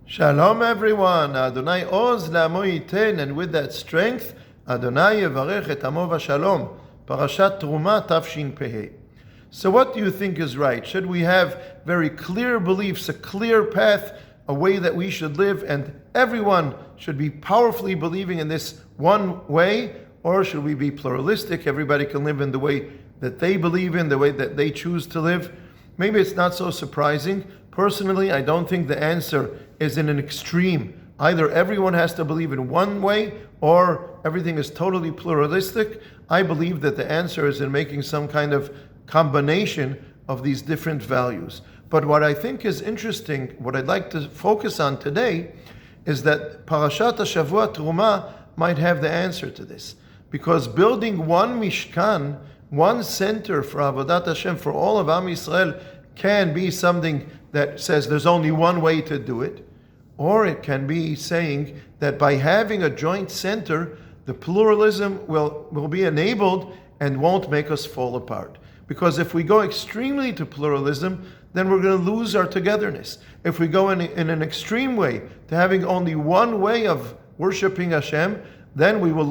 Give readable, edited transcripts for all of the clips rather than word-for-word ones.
Shalom everyone, Adonai Oz La'amo Yiten, and with that strength, Adonai Yevarech et Amo V'Shalom, Parashat T'rumah Tafshin Pehei. So what do you think is right? Should we have very clear beliefs, a clear path, a way that we should live, and everyone should be powerfully believing in this one way? Or should we be pluralistic? Everybody can live in the way that they believe in, the way that they choose to live. Maybe it's not so surprising. Personally, I don't think the answer is in an extreme. Either everyone has to believe in one way or everything is totally pluralistic. I believe that the answer is in making some kind of combination of these different values. But what I think is interesting, what I'd like to focus on today, is that Parashat T'rumah might have the answer to this. Because building one Mishkan, one center for Avodat Hashem, for all of Am Yisrael, can be something that says there's only one way to do it. Or it can be saying that by having a joint center, the pluralism will be enabled and won't make us fall apart. Because if we go extremely to pluralism, then we're going to lose our togetherness. If we go in an extreme way to having only one way of worshiping Hashem, then we will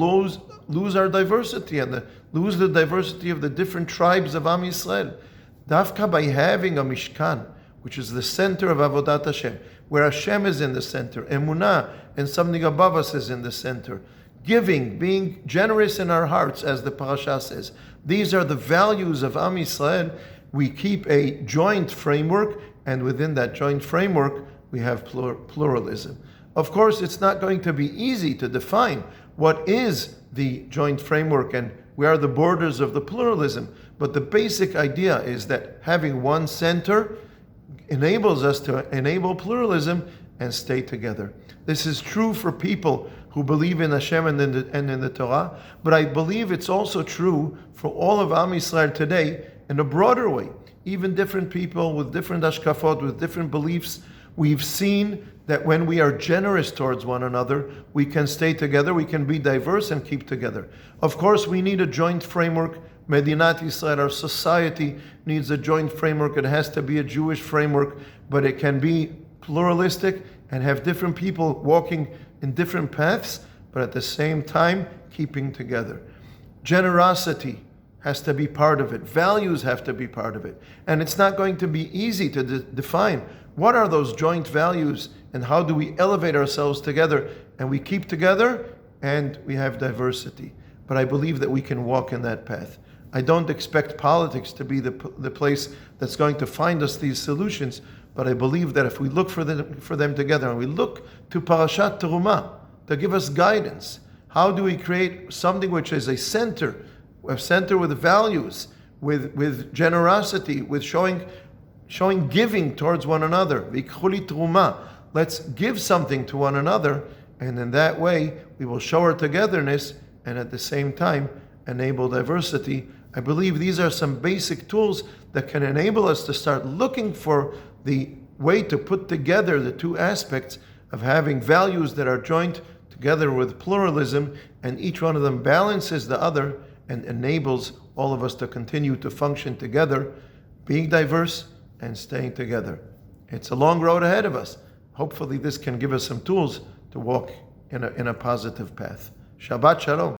lose our diversity and lose the diversity of the different tribes of Am Yisrael. Dafka, by having a Mishkan, which is the center of Avodat Hashem, where Hashem is in the center, Emunah and something above us is in the center, giving, being generous in our hearts, as the parasha says. These are the values of Am Yisrael. We keep a joint framework, and within that joint framework, we have pluralism. Of course, it's not going to be easy to define what is the joint framework and where are the borders of the pluralism. But the basic idea is that having one center enables us to enable pluralism and stay together. This is true for people who believe in Hashem and in the Torah, but I believe it's also true for all of Am Yisrael today in a broader way. Even different people with different hashkafot, with different beliefs, we've seen that when we are generous towards one another, we can stay together, we can be diverse and keep together. Of course, we need a joint framework. Medinat Yisrael, our society, needs a joint framework. It has to be a Jewish framework, but it can be pluralistic and have different people walking in different paths, but at the same time, keeping together. Generosity has to be part of it. Values have to be part of it. And it's not going to be easy to define what are those joint values and how do we elevate ourselves together and we keep together and we have diversity. But I believe that we can walk in that path. I don't expect politics to be the place that's going to find us these solutions, but I believe that if we look for them together and we look to Parashat T'rumah to give us guidance, how do we create something which is a center with values, with generosity, with showing giving towards one another. V'ikchuli T'rumah. Let's give something to one another, and in that way we will show our togetherness and at the same time enable diversity. I believe these are some basic tools that can enable us to start looking for the way to put together the two aspects of having values that are joint together with pluralism, and each one of them balances the other and enables all of us to continue to function together, being diverse and staying together. It's a long road ahead of us. Hopefully this can give us some tools to walk in a positive path. Shabbat Shalom.